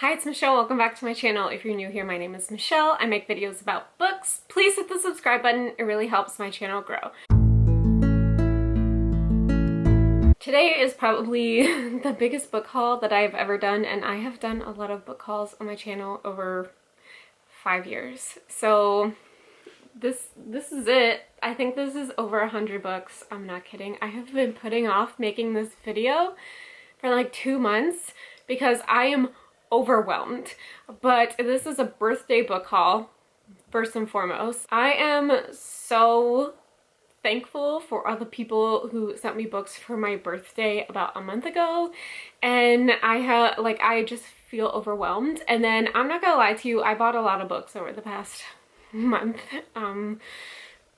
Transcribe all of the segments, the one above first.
Hi, it's Michelle. Welcome back to my channel. If you're new here, my name is Michelle. I make videos about books. Please hit the subscribe button. It really helps my channel grow. Today is probably the biggest book haul that I've ever done, and I have done a lot of book hauls on my channel over 5 years. So this is it. I think this is over 100 books. I'm not kidding. I have been putting off making this video for like 2 months because I am overwhelmed. But this is a birthday book haul, first and foremost. I am so thankful for all the people who sent me books for my birthday about a month ago, and I just feel overwhelmed. And then I'm not gonna lie to you, I bought a lot of books over the past month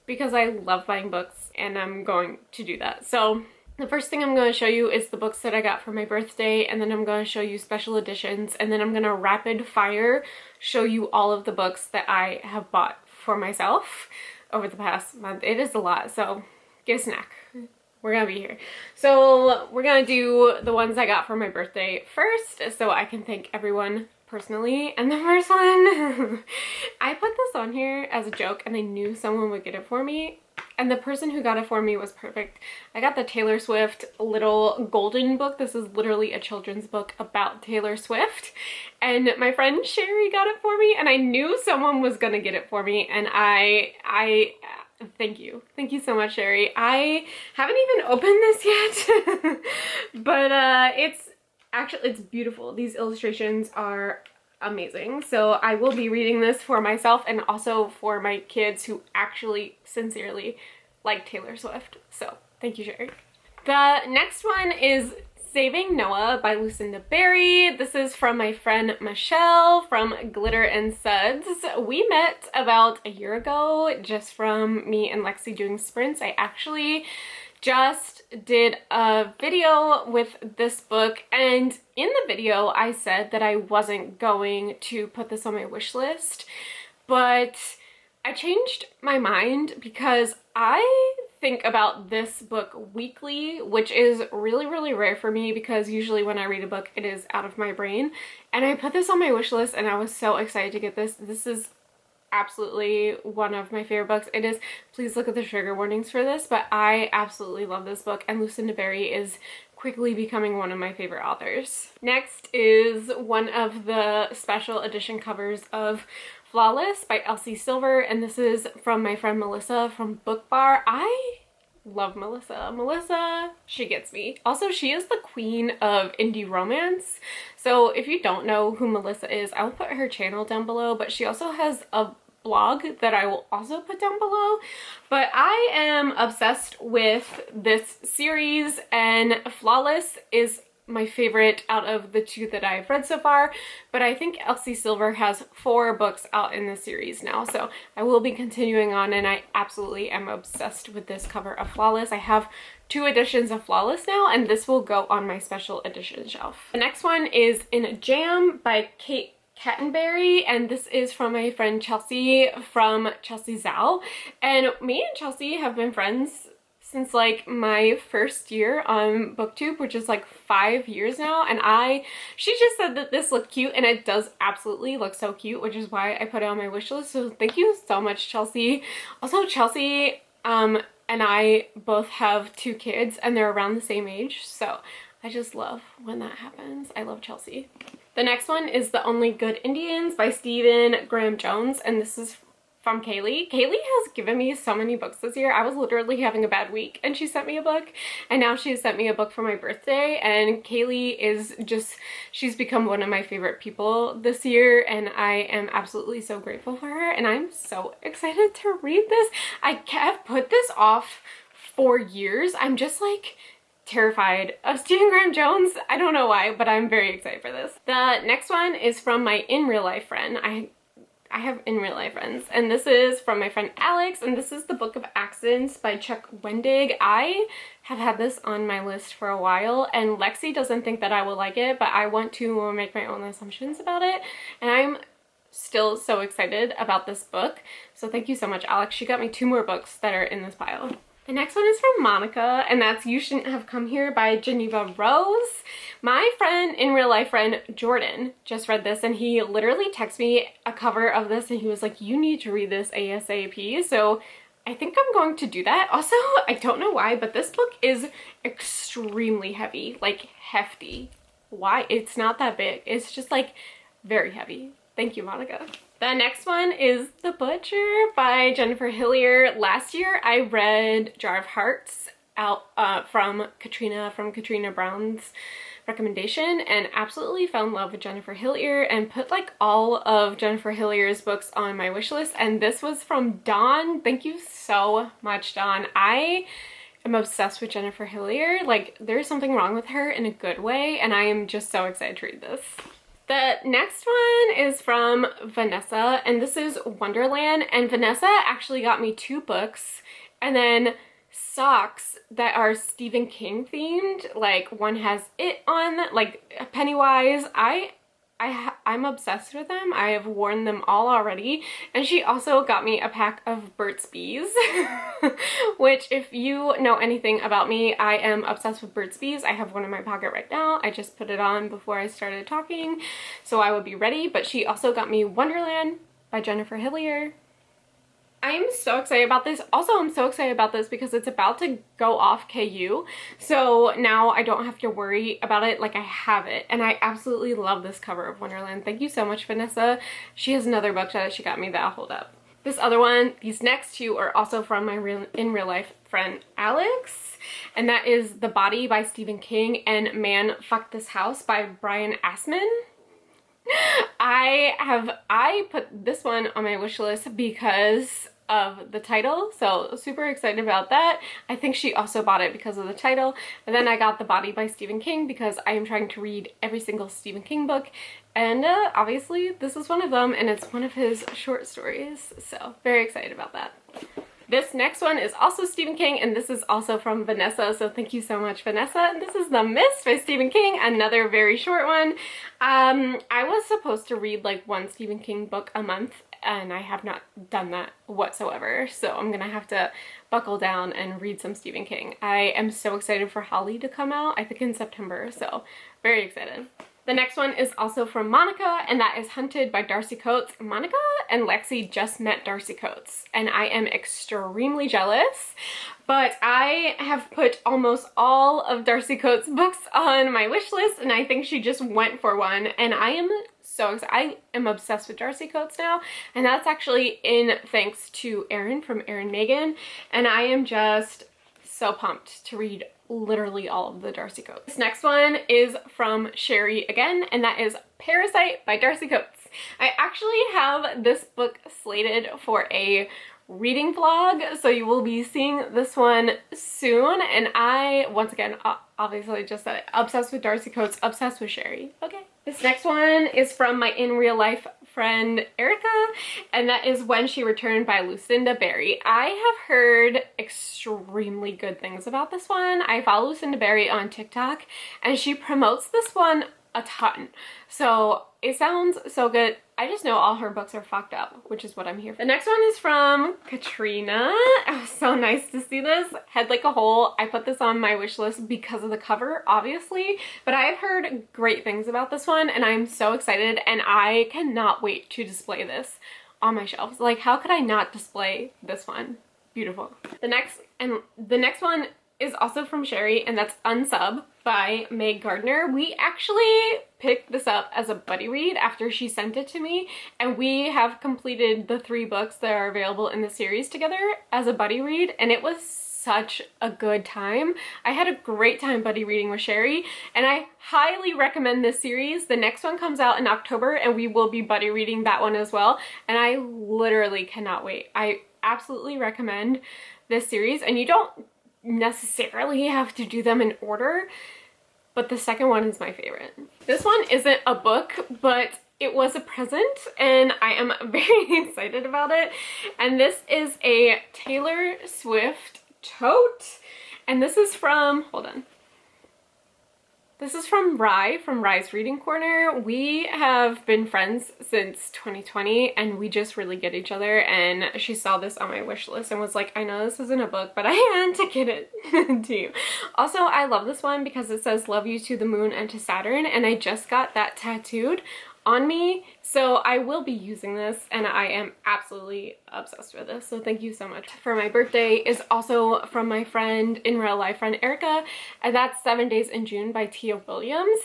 because I love buying books, and I'm going to do that. So the first thing I'm going to show you is the books that I got for my birthday, and then I'm going to show you special editions, and then I'm going to rapid fire show you all of the books that I have bought for myself over the past month. It is a lot, so get a snack. We're gonna be here. So we're gonna do the ones I got for my birthday first so I can thank everyone personally. And the first one, I put this on here as a joke and I knew someone would get it for me. And the person who got it for me was perfect. I got the Taylor Swift little golden book. This is literally a children's book about Taylor Swift. And my friend Sherry got it for me, and I knew someone was gonna get it for me, and I thank you. Thank you so much, Sherry. I haven't even opened this yet, but it's beautiful. These illustrations are amazing. So I will be reading this for myself and also for my kids who actually sincerely like Taylor Swift. So thank you, Sherry. The next one is Saving Noah by Lucinda Berry. This is from my friend Michelle from Glitter and Suds. We met about a year ago just from me and Lexi doing sprints. I actually just did a video with this book, and in the video I said that I wasn't going to put this on my wish list, but I changed my mind because I think about this book weekly, which is really rare for me because usually when I read a book it is out of my brain. And I put this on my wish list and I was so excited to get this. This is absolutely one of my favorite books. It is, please look at the trigger warnings for this, but I absolutely love this book, and Lucinda Berry is quickly becoming one of my favorite authors. Next is one of the special edition covers of Flawless by Elsie Silver, and this is from my friend Melissa from Book Bar. I love Melissa. Melissa, she gets me. Also, she is the queen of indie romance. So if you don't know who Melissa is, I will put her channel down below, but she also has a blog that I will also put down below. But I am obsessed with this series, and Flawless is my favorite out of the 2 that I've read so far, but I think Elsie Silver has 4 books out in the series now, so I will be continuing on, and I absolutely am obsessed with this cover of Flawless. I have 2 editions of Flawless now, and this will go on my special edition shelf. The next one is In a Jam by Kate Cattenberry, and this is from my friend Chelsea from Chelsea Zhao, and me and Chelsea have been friends since like my first year on BookTube, which is like 5 years now, and she just said that this looked cute, and it does absolutely look so cute, which is why I put it on my wish list. So thank you so much, Chelsea. Also, Chelsea and I both have 2 kids, and they're around the same age, so I just love when that happens. I love Chelsea. The next one is The Only Good Indians by Stephen Graham Jones, and this is from Kaylee. Kaylee has given me so many books this year. I was literally having a bad week and she sent me a book, and now she sent me a book for my birthday, and Kaylee is just, she's become one of my favorite people this year, and I am absolutely so grateful for her, and I'm so excited to read this. I have put this off for years. I'm just like terrified of Stephen Graham Jones. I don't know why, but I'm very excited for this. The next one is from my in real life friend. I have in real life friends, and this is from my friend Alex, and this is The Book of Accidents by Chuck Wendig. I have had this on my list for a while, and Lexi doesn't think that I will like it, but I want to make my own assumptions about it, and I'm still so excited about this book. So thank you so much, Alex. She got me 2 more books that are in this pile. The next one is from Monica, and that's You Shouldn't Have Come Here by Geneva Rose. My friend, in real life friend, Jordan, just read this, and he literally texted me a cover of this, and he was like, you need to read this ASAP. So I think I'm going to do that. Also, I don't know why, but this book is extremely heavy, like hefty. Why? It's not that big. It's just like very heavy. Thank you, Monica. The next one is The Butcher by Jennifer Hillier. Last year I read Jar of Hearts out from Katrina Brown's recommendation, and absolutely fell in love with Jennifer Hillier and put like all of Jennifer Hillier's books on my wish list, and this was from Dawn. Thank you so much, Dawn. I am obsessed with Jennifer Hillier. Like, there's something wrong with her in a good way, and I am just so excited to read this. The next one is from Vanessa, and this is Wonderland, and Vanessa actually got me 2 books and then socks that are Stephen King themed. Like, one has it on, like Pennywise. I'm obsessed with them. I have worn them all already. And she also got me a pack of Burt's Bees, which, if you know anything about me, I am obsessed with Burt's Bees. I have one in my pocket right now. I just put it on before I started talking, so I would be ready. But she also got me Wonderland by Jennifer Hillier. I'm so excited about this. Also, I'm so excited about this because it's about to go off KU. So now I don't have to worry about it. Like, I have it. And I absolutely love this cover of Wonderland. Thank you so much, Vanessa. She has another book that she got me that I'll hold up. This other one, these next 2 are also from my in real life friend Alex. And that is The Body by Stephen King and Man Fuck This House by Brian Assman. I put this one on my wish list because of the title, so super excited about that. I think she also bought it because of the title. And then I got The Body by Stephen King because I am trying to read every single Stephen King book, and obviously this is one of them, and it's one of his short stories, so very excited about that. This next one is also Stephen King, and this is also from Vanessa, so thank you so much, Vanessa. And this is The Mist by Stephen King, another very short one. I was supposed to read like 1 Stephen King book a month, and I have not done that whatsoever, so I'm gonna have to buckle down and read some Stephen King. I am so excited for Holly to come out, I think in September, so very excited. The next one is also from Monica, and that is Hunted by Darcy Coates. Monica and Lexi just met Darcy Coates, and I am extremely jealous, but I have put almost all of Darcy Coates' books on my wish list, and I think she just went for one, and I am so excited. I am obsessed with Darcy Coates now, and that's actually in thanks to Erin from Erin Megan, and I am just so pumped to read literally all of the Darcy Coates. This next one is from Sherry again, and that is Parasite by Darcy Coates. I actually have this book slated for a reading vlog, so you will be seeing this one soon. And I, once again, obviously just said it, obsessed with Darcy Coates, obsessed with Sherry. Okay. This next one is from my in real life friend Erica, and that is When She Returned by Lucinda Berry. I have heard extremely good things about this one. I follow Lucinda Berry on TikTok, and she promotes this one a ton. So it sounds so good. I just know all her books are fucked up, which is what I'm here for. The next one is from Katrina. It was so nice to see this. Head Like a Hole. I put this on my wish list because of the cover, obviously, but I have heard great things about this one, and I'm so excited, and I cannot wait to display this on my shelves. Like, how could I not display this one? Beautiful. The next one is also from Sherry, and that's Unsub by Meg Gardner. We actually picked this up as a buddy read after she sent it to me, and we have completed the 3 books that are available in the series together as a buddy read, and it was such a good time. I had a great time buddy reading with Sherry, and I highly recommend this series. The next one comes out in October, and we will be buddy reading that one as well, and I literally cannot wait. I absolutely recommend this series, and you don't necessarily have to do them in order, but the second one is my favorite. This one isn't a book, but it was a present, and I am very excited about it. And this is a Taylor Swift tote, and this is from, hold on, This is from Rye's Reading Corner. We have been friends since 2020 and we just really get each other, and she saw this on my wish list and was like, I know this isn't a book, but I had to get it to you. Also, I love this one because it says love you to the moon and to Saturn, and I just got that tattooed on me, so I will be using this and I am absolutely obsessed with this, so thank you so much. For my birthday is also from my friend, in real life friend, Erica, and that's 7 Days in June by Tia Williams.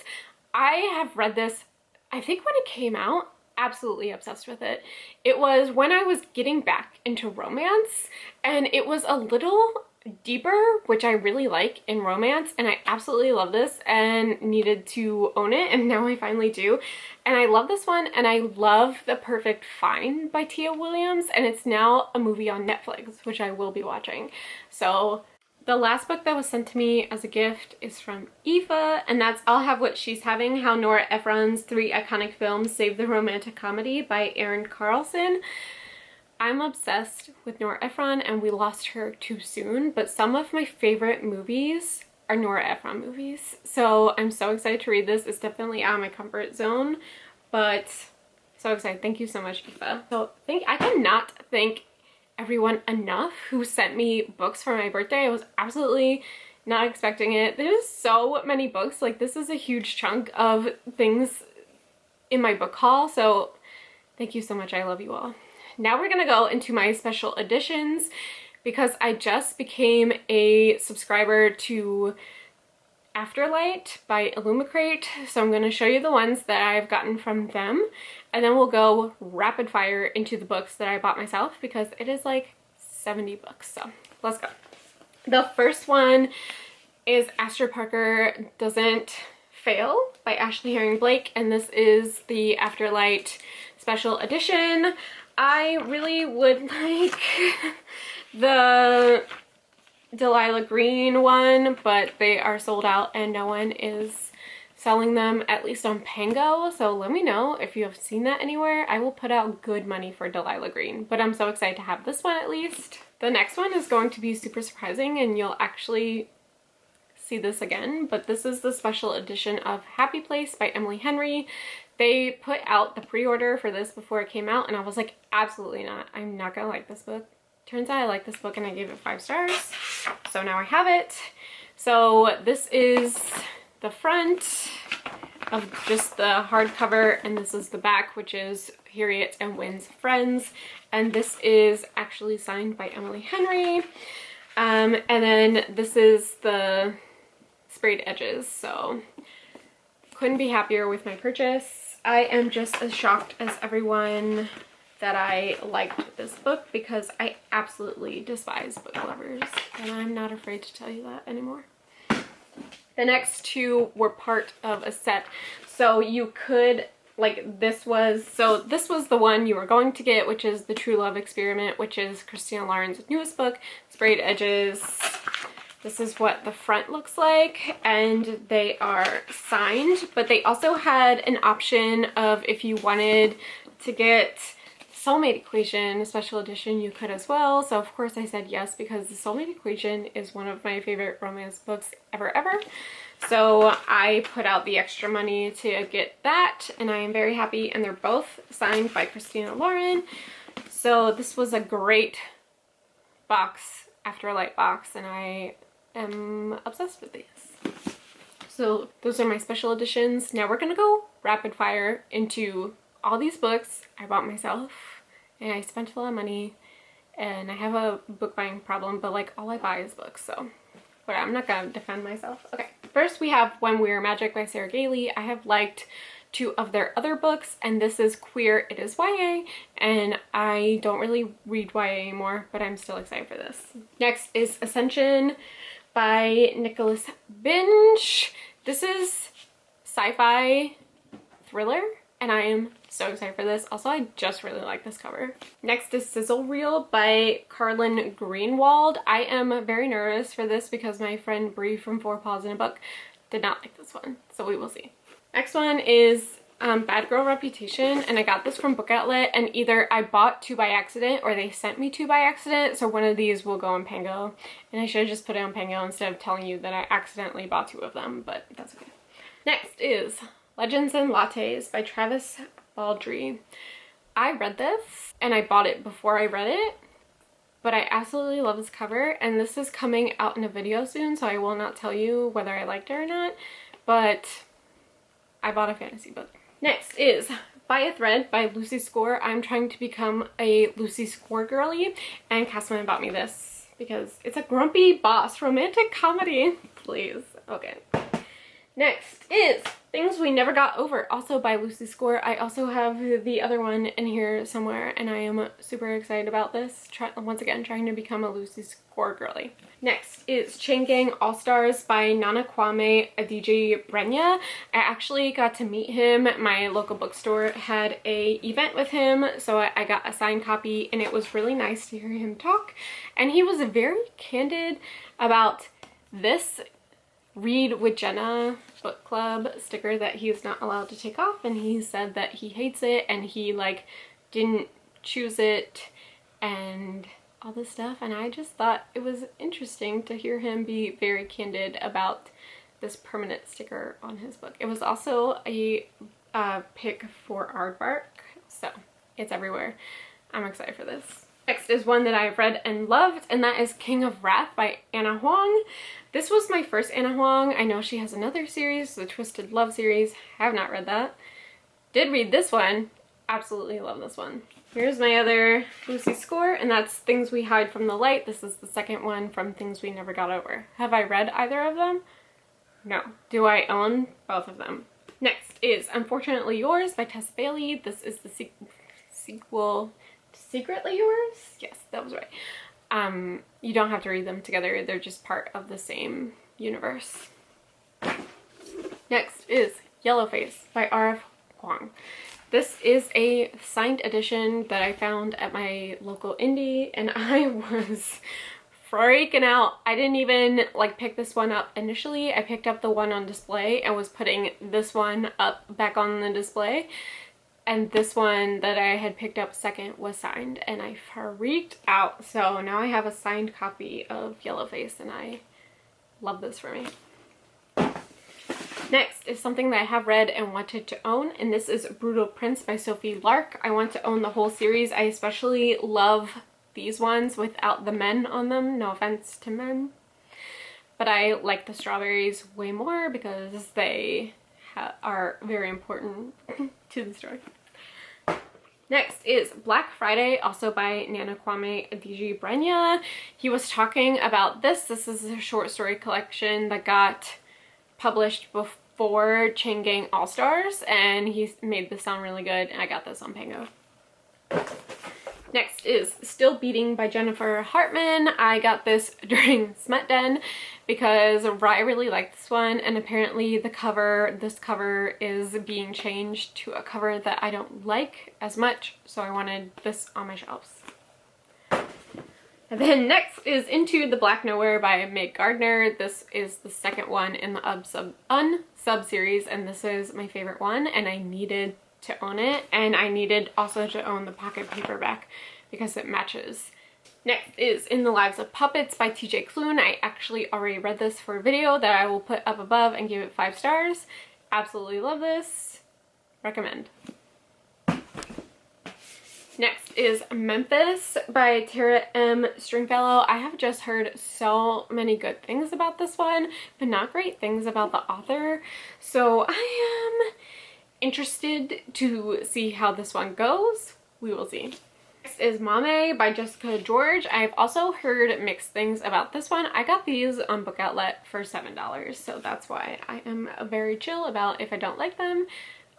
I have read this, I think when it came out, absolutely obsessed with it. It was when I was getting back into romance, and it was a little deeper, which I really like in romance, and I absolutely love this and needed to own it, and now I finally do. And I love this one, and I love The Perfect Find by Tia Williams, and it's now a movie on Netflix, which I will be watching. So the last book that was sent to me as a gift is from Aoife, and that's I'll Have What She's Having, How Nora Ephron's 3 Iconic Films Saved the Romantic Comedy by Erin Carlson. I'm obsessed with Nora Ephron, and we lost her too soon, but some of my favorite movies are Nora Ephron movies. So I'm so excited to read this. It's definitely out of my comfort zone, but so excited. Thank you so much, Aoife. So I cannot thank everyone enough who sent me books for my birthday. I was absolutely not expecting it. There's so many books. Like, this is a huge chunk of things in my book haul, so thank you so much. I love you all. Now we're gonna go into my special editions because I just became a subscriber to Afterlight by Illumicrate, so I'm gonna show you the ones that I've gotten from them, and then we'll go rapid fire into the books that I bought myself because it is like 70 books, so let's go. The first one is Astor Parker Doesn't Fail by Ashley Herring Blake, and this is the Afterlight special edition. I really would like the Delilah Green one, but they are sold out and no one is selling them, at least on Pango, so let me know if you have seen that anywhere. I will put out good money for Delilah Green, but I'm so excited to have this one at least. The next one is going to be super surprising and you'll actually see this again, but this is the special edition of Happy Place by Emily Henry. They put out the pre-order for this before it came out and I was like, absolutely not. I'm not gonna like this book. Turns out I like this book and I gave it 5 stars. So now I have it. So this is the front of just the hardcover, and this is the back, which is Harriet and Wynn's friends. And this is actually signed by Emily Henry. And then this is the sprayed edges. So couldn't be happier with my purchase. I am just as shocked as everyone that I liked this book because I absolutely despise book lovers, and I'm not afraid to tell you that anymore. The next 2 were part of a set, so you could, like, this was the one you were going to get, which is The True Love Experiment, which is Christina Lauren's newest book, sprayed edges. This is what the front looks like, and they are signed, but they also had an option of if you wanted to get Soulmate Equation special edition, you could as well. So of course I said yes because the Soulmate Equation is one of my favorite romance books ever. So I put out the extra money to get that, and I am very happy, and they're both signed by Christina Lauren. So this was a great box, Afterlight box, and I am obsessed with these. So those are my special editions. Now we're gonna go rapid fire into all these books I bought myself, and I spent a lot of money, and I have a book buying problem, but like all I buy is books, so whatever, I'm not gonna defend myself. Okay, first we have When We Were Magic by Sarah Gailey. I have liked 2 of their other books, and this is Queer It Is YA, and I don't really read YA anymore, but I'm still excited for this. Next is Ascension by Nicholas Binge. This is sci-fi thriller, and I am so excited for this. Also, I just really like this cover. Next is Sizzle Reel by Carlin Greenwald. I am very nervous for this because my friend Brie from 4 Paws in a Book did not like this one, so we will see. Next one is Bad Girl Reputation, and I got this from Book Outlet, and either I bought 2 by accident or they sent me 2 by accident, so one of these will go on Pango, and I should have just put it on Pango instead of telling you that I accidentally bought 2 of them, but that's okay. Next is Legends and Lattes by Travis Baldry. I read this and I bought it before I read it, but I absolutely love this cover, and this is coming out in a video soon, so I will not tell you whether I liked it or not, but I bought a fantasy book. Next is By a Thread by Lucy Score. I'm trying to become a Lucy Score girly, and Cassman bought me this because it's a grumpy boss romantic comedy. Please. Okay. Next is Things We Never Got Over, also by Lucy Score. I also have the other one in here somewhere, and I am super excited about this. Once again, trying to become a Lucy Score girly. Next is Chain Gang All-Stars by Nana Kwame Adiji Brenya. I actually got to meet him. My local bookstore had a event with him, so I got a signed copy, and it was really nice to hear him talk. And he was very candid about this Read with Jenna book club sticker that he is not allowed to take off, and he said that he hates it and he like didn't choose it and all this stuff, and I just thought it was interesting to hear him be very candid about this permanent sticker on his book. It was also a pick for Aardvark, so it's everywhere. I'm excited for this. Next is one that I've read and loved, and that is King of Wrath by Anna Huang. This was my first Anna Huang. I know she has another series, the Twisted Love series. Have not read that. Did read this one. Absolutely love this one. Here's my other Lucy Score, and that's Things We Hide from the Light. This is the second one from Things We Never Got Over. Have I read either of them? No. Do I own both of them? Next is Unfortunately Yours by Tessa Bailey. This is the sequel to Secretly Yours? Yes, that was right. You don't have to read them together. They're just part of the same universe. Next is Yellowface by R.F. Kuang. This is a signed edition that I found at my local indie, and I was freaking out. I didn't even like pick this one up initially. I picked up the one on display and was putting this one up back on the display, and this one that I had picked up second was signed, and I freaked out. So now I have a signed copy of Yellowface, and I love this for me. Next is something that I have read and wanted to own, and this is Brutal Prince by Sophie Lark. I want to own the whole series. I especially love these ones without the men on them. No offense to men. But I like the strawberries way more because they are very important to the story. Next is Black Friday, also by Nana Kwame Adiji Brenya. He was talking about this. This is a short story collection that got published before Chain Gang All-Stars, and he made this sound really good, and I got this on Pango. Next is Still Beating by Jennifer Hartman. I got this during Smut Den because I really liked this one, and apparently this cover is being changed to a cover that I don't like as much, so I wanted this on my shelves. And then next is Into the Black Nowhere by Meg Gardner. This is the second one in the Unsub series, and this is my favorite one, and I needed to own it, and I needed also to own the pocket paperback because it matches. Next is In the Lives of Puppets by TJ Klune. I actually already read this for a video that I will put up above and give it 5 stars. Absolutely love this. Recommend. Next is Memphis by Tara M. Stringfellow. I have just heard so many good things about this one, but not great things about the author. So I am interested to see how this one goes. We will see. Next is Mame by Jessica George. I've also heard mixed things about this one. I got these on Book Outlet for $7, so that's why I am very chill about if I don't like them,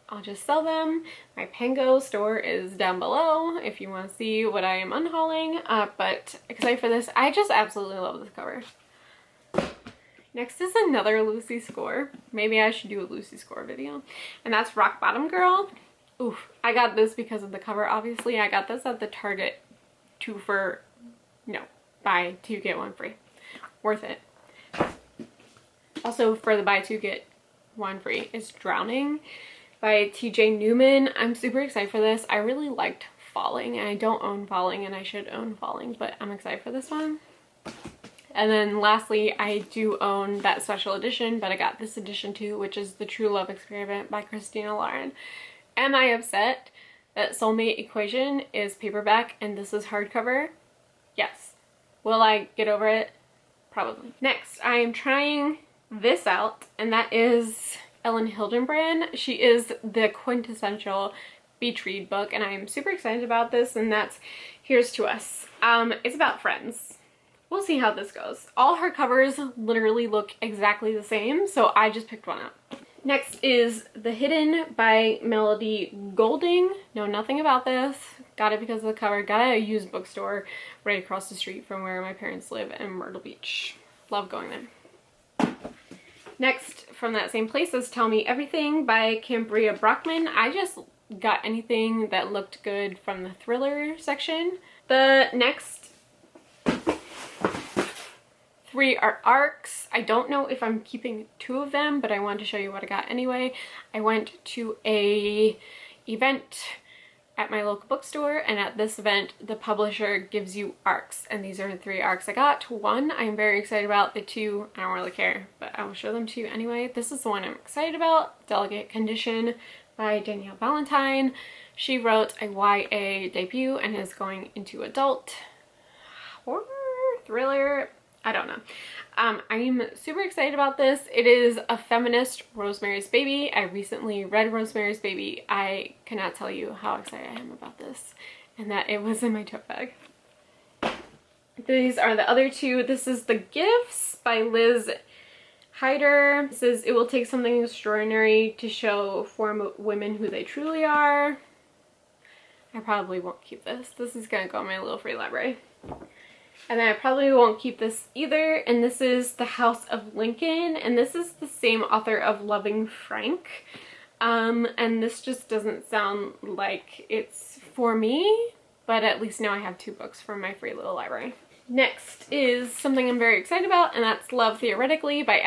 I'll just sell them. My Pango store is down below if you want to see what I am unhauling, but excited for this. I just absolutely love this cover. Next is another Lucy Score. Maybe I should do a Lucy Score video, and that's Rock Bottom Girl. Oof, I got this because of the cover, obviously. I got this at the Target buy 2 get 1 free. Worth it. Also, for the buy 2 get 1 free is Drowning by TJ Newman. I'm super excited for this. I really liked Falling, and I don't own Falling, and I should own Falling, but I'm excited for this one. And then lastly, I do own that special edition, but I got this edition too, which is The True Love Experiment by Christina Lauren. Am I upset that Soulmate Equation is paperback and this is hardcover? Yes. Will I get over it? Probably. Next, I am trying this out, and that is Ellen Hildenbrand. She is the quintessential beach read book, and I am super excited about this, and that's Here's to Us. It's about friends. We'll see how this goes. All her covers literally look exactly the same, so I just picked one up. Next is The Hidden by Melody Golding. Know nothing about this. Got it because of the cover. Got it at a used bookstore right across the street from where my parents live in Myrtle Beach. Love going there. Next, from that same place, is Tell Me Everything by Cambria Brockman. I just got anything that looked good from the thriller section. The next 3 are arcs. I don't know if I'm keeping 2 of them, but I wanted to show you what I got anyway. I went to a event at my local bookstore, and at this event the publisher gives you arcs, and these are the 3 arcs I got. 1 I'm very excited about, the 2 I don't really care, but I will show them to you anyway. This is the one I'm excited about, Delicate Condition by Danielle Valentine. She wrote a YA debut and is going into adult horror, thriller, I don't know. I'm super excited about this. It is a feminist Rosemary's Baby. I recently read Rosemary's Baby. I cannot tell you how excited I am about this, and that it was in my tote bag. These are the other 2. This is The Gifts by Liz Hyder. This is It Will Take Something Extraordinary to Show 4 Women Who They Truly Are. I probably won't keep this. This is gonna go in my little free library. And then I probably won't keep this either. And this is The House of Lincoln. And this is the same author of Loving Frank. And this just doesn't sound like it's for me. But at least now I have 2 books from my free little library. Next is something I'm very excited about, and that's Love Theoretically by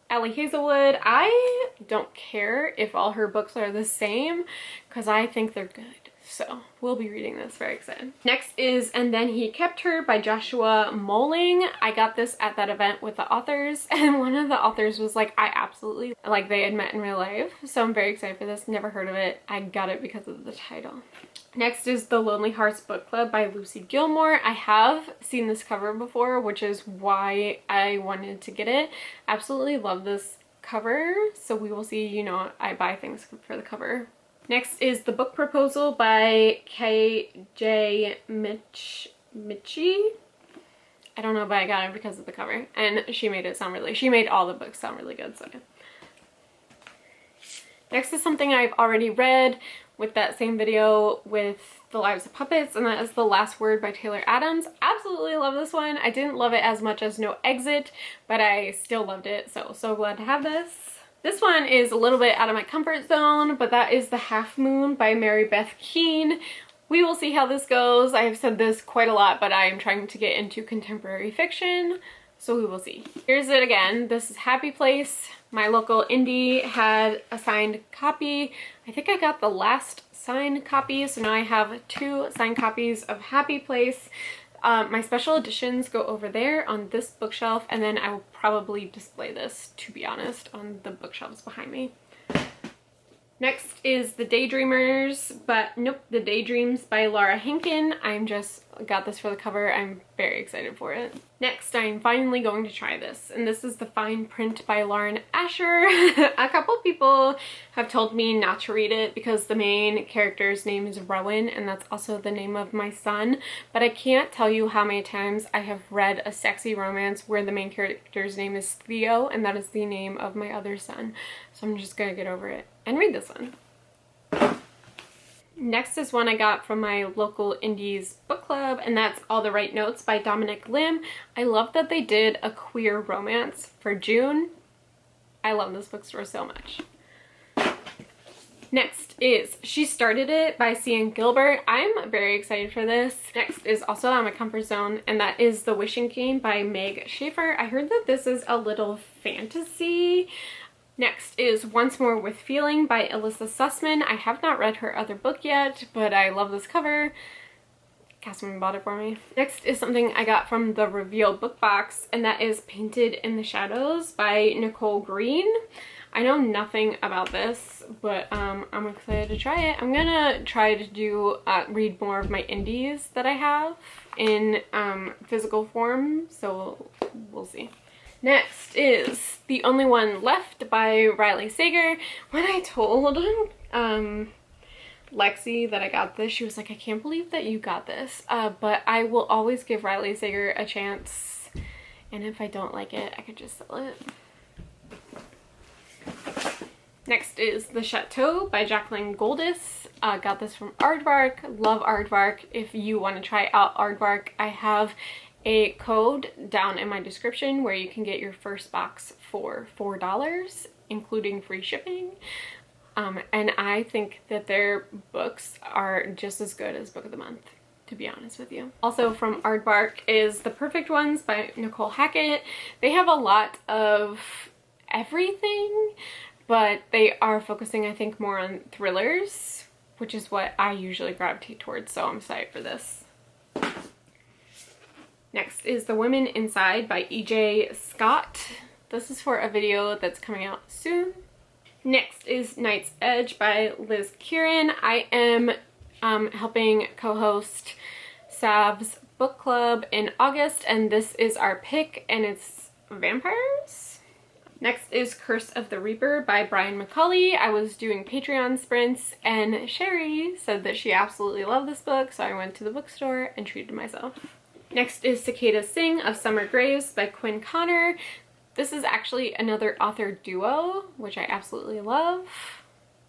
Allie Hazelwood. I don't care if all her books are the same, because I think they're good. So we'll be reading this, very excited. Next is And Then He Kept Her by Joshua Moling. I got this at that event with the authors, and one of the authors was like, I absolutely, like they had met in real life. So I'm very excited for this, never heard of it. I got it because of the title. Next is The Lonely Hearts Book Club by Lucy Gilmore. I have seen this cover before, which is why I wanted to get it. Absolutely love this cover, so we will see. You know, I buy things for the cover. Next is The Book Proposal by K.J. Michie. I don't know, but I got it because of the cover. And she made all the books sound really good. So next is something I've already read with that same video with The Lives of Puppets, and that is The Last Word by Taylor Adams. Absolutely love this one. I didn't love it as much as No Exit, but I still loved it. So glad to have this. This one is a little bit out of my comfort zone, but that is The Half Moon by Mary Beth Keane. We will see how this goes. I have said this quite a lot, but I am trying to get into contemporary fiction, so we will see. Here's it again. This is Happy Place. My local indie had a signed copy. I think I got the last signed copy, so now I have 2 signed copies of Happy Place. My special editions go over there on this bookshelf, and then I will probably display this, to be honest, on the bookshelves behind me. Next is The Daydreamers, The Daydreams by Laura Henkin. I'm just got this for the cover. I'm very excited for it. Next, I'm finally going to try this, and this is The Fine Print by Lauren Asher. A couple people have told me not to read it because the main character's name is Rowan, and that's also the name of my son, but I can't tell you how many times I have read a sexy romance where the main character's name is Theo, and that is the name of my other son. So I'm just gonna get over it and read this one. Next is one I got from my local indies book club, and that's All the Right Notes by Dominic Lim. I love that they did a queer romance for June. I love this bookstore so much. Next is She Started It by Cian Gilbert. I'm very excited for this. Next is also out of my comfort zone, and that is The Wishing Game by Meg Schaefer. I heard that this is a little fantasy. Next is Once More with Feeling by Alyssa Sussman. I have not read her other book yet, but I love this cover. Casman bought it for me. Next is something I got from the Reveal book box, and that is Painted in the Shadows by Nicole Green. I know nothing about this, but I'm excited to try it. I'm gonna try to do read more of my indies that I have in physical form, so we'll see. Next is The Only One Left by Riley Sager. When I told Lexi that I got this, she was like, I can't believe that you got this, but I will always give Riley Sager a chance, and if I don't like it, I could just sell it. Next is The Chateau by Jacqueline Goldis. Got this from Aardvark. Love Aardvark. If you want to try out Aardvark, I have a code down in my description where you can get your first box for $4, including free shipping. And I think that their books are just as good as Book of the Month, to be honest with you. Also from Aardvark is The Perfect Ones by Nicole Hackett. They have a lot of everything, but they are focusing, I think, more on thrillers, which is what I usually gravitate towards, so I'm excited for this. Next is The Women Inside by E.J. Scott. This is for a video that's coming out soon. Next is Night's Edge by Liz Kieran. I am helping co-host Sav's book club in August, and this is our pick, and it's vampires. Next is Curse of the Reaper by Brian McCulley. I was doing Patreon sprints, and Sherry said that she absolutely loved this book, so I went to the bookstore and treated myself. Next is Cicadas Sing of Summer Graves by Quinn Connor. This is actually another author duo, which I absolutely love.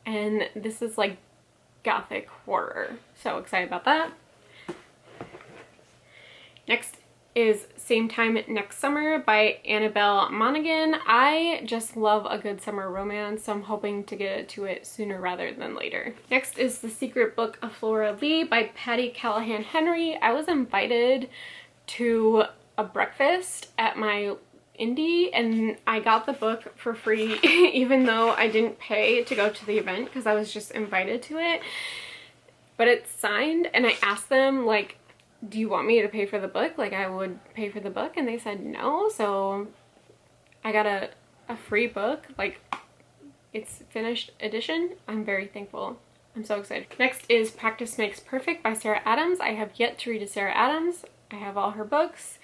And this is like gothic horror. So excited about that. Next is Same Time Next Summer by Annabelle Monaghan. I just love a good summer romance, so I'm hoping to get to it sooner rather than later. Next is The Secret Book of Flora Lee by Patty Callahan Henry. I was invited to a breakfast at my indie, and I got the book for free even though I didn't pay to go to the event because I was just invited to it. But it's signed, and I asked them, like, do you want me to pay for the book? Like, I would pay for the book, and they said no, so I got a free book. Like, it's finished edition. I'm very thankful. I'm so excited. Next is Practice Makes Perfect by Sarah Adams. I have yet to read a Sarah Adams. I have all her books.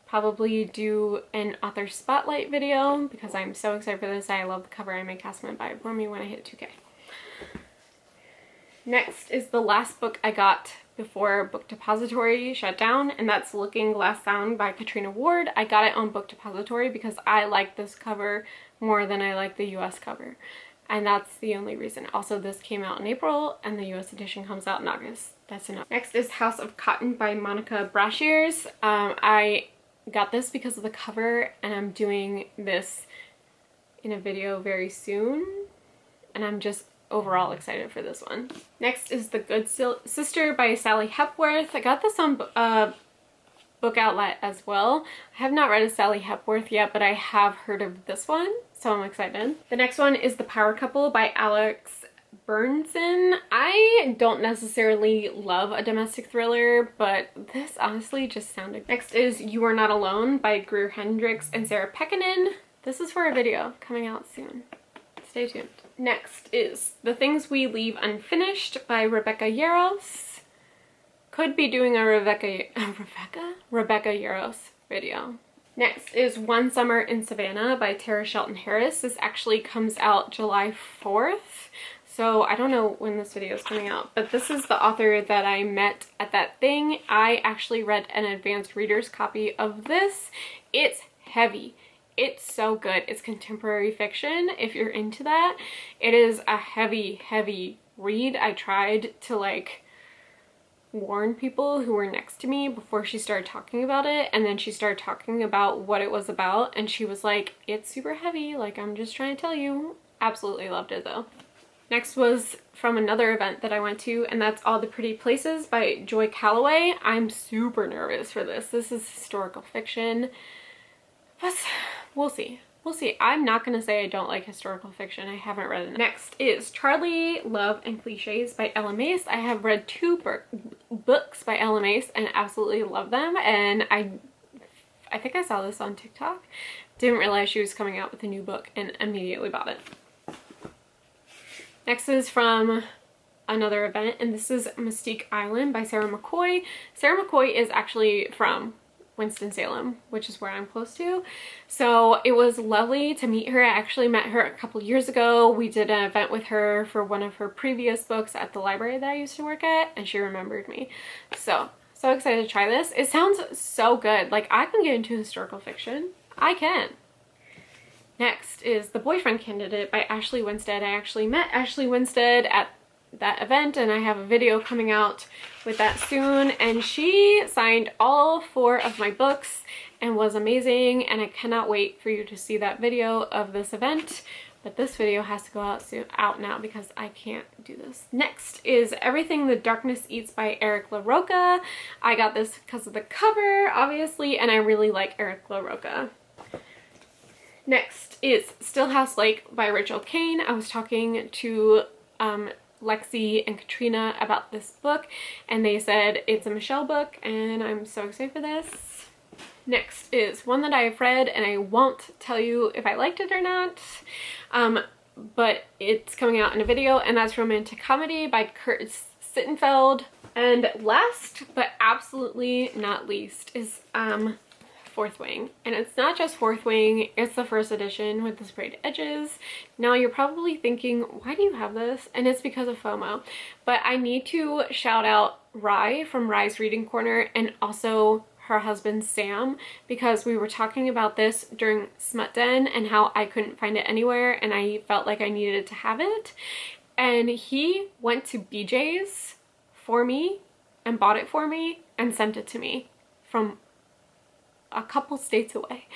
Probably do an author spotlight video because I'm so excited for this. I love the cover. I may Casman buy it for me when I hit 2K. Next is the last book I got before Book Depository shut down, and that's Looking Glass Sound by Katrina Ward. I got it on Book Depository because I like this cover more than I like the US cover, and that's the only reason. Also, this came out in April and the US edition comes out in August. That's enough. Next is House of Cotton by Monica Brashears. I got this because of the cover, and I'm doing this in a video very soon, and I'm just overall excited for this one. Next is The Good Sister by Sally Hepworth. I got this on Book Outlet as well. I have not read a Sally Hepworth yet, but I have heard of this one, so I'm excited. The next one is The Power Couple by Alex Bernson. I don't necessarily love a domestic thriller, but this honestly just sounded. Next is You Are Not Alone by Greer Hendricks and Sarah Pekkanen. This is for a video coming out soon. Stay tuned. Next is The Things We Leave Unfinished by Rebecca Yarros. Could be doing a Rebecca Yarros video. Next is One Summer in Savannah by Tara Shelton Harris. This actually comes out July 4th. So I don't know when this video is coming out, but this is the author that I met at that thing. I actually read an advanced reader's copy of this. It's heavy. It's so good. It's contemporary fiction, if you're into that. It is a heavy, heavy read. I tried to like warn people who were next to me before she started talking about it, and then she started talking about what it was about, and she was like, it's super heavy, like, I'm just trying to tell you. Absolutely loved it though. Next was from another event that I went to, and that's All the Pretty Places by Joy Calloway. I'm super nervous for this. This is historical fiction. But we'll see. We'll see. I'm not going to say I don't like historical fiction. I haven't read it. Next is Charlie, Love, and Cliches by Ella Mace. I have read two books by LMAs and absolutely love them, and I think I saw this on TikTok. Didn't realize she was coming out with a new book and immediately bought it. Next is from another event, and this is Mystique Island by Sarah McCoy. Sarah McCoy is actually from Winston-Salem, which is where I'm close to. So it was lovely to meet her. I actually met her a couple years ago. We did an event with her for one of her previous books at the library that I used to work at, and she remembered me. So excited to try this. It sounds so good. Like, I can get into historical fiction. I can. Next is The Boyfriend Candidate by Ashley Winstead. I actually met Ashley Winstead at that event, and I have a video coming out with that soon, and she signed all 4 of my books and was amazing, and I cannot wait for you to see that video of this event. But this video has to go out now because I can't do this. Next is Everything the Darkness Eats by Eric LaRocca. I got this because of the cover, obviously, and I really like Eric LaRocca. Next is Stillhouse Lake by Rachel Kane. I was talking to Lexi and Katrina about this book, and they said it's a Michelle book, and I'm so excited for this. Next is one that I've read, and I won't tell you if I liked it or not, but it's coming out in a video, and that's Romantic Comedy by Kurt Sittenfeld. And last but absolutely not least is Fourth Wing, and it's not just Fourth Wing, it's the first edition with the sprayed edges. Now you're probably thinking, why do you have this? And it's because of FOMO, but I need to shout out Rye from Rye's Reading Corner, and also her husband Sam, because we were talking about this during Smut Den and how I couldn't find it anywhere, and I felt like I needed to have it, and he went to BJ's for me and bought it for me and sent it to me from a couple states away,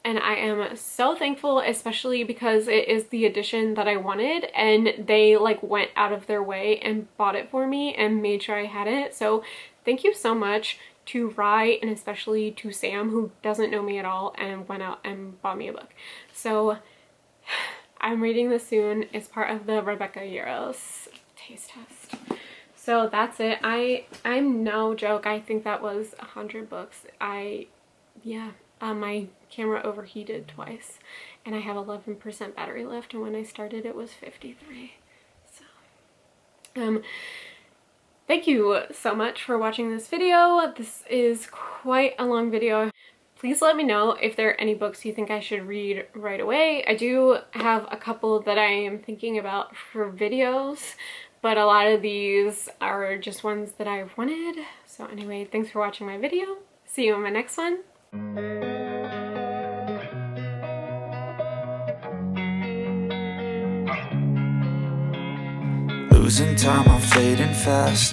and I am so thankful, especially because it is the edition that I wanted, and they like went out of their way and bought it for me and made sure I had it. So thank you so much to Rye, and especially to Sam, who doesn't know me at all and went out and bought me a book. So I'm reading this soon. It's part of the Rebecca Yarros taste test. So that's it. I'm no joke. I think that was 100 books. My camera overheated twice, and I have 11% battery left, and when I started it was 53. So thank you so much for watching this video. This is quite a long video. Please let me know if there are any books you think I should read right away. I do have a couple that I am thinking about for videos, but a lot of these are just ones that I've wanted. So anyway, thanks for watching my video. See you in my next one. Losing time, I'm fading fast.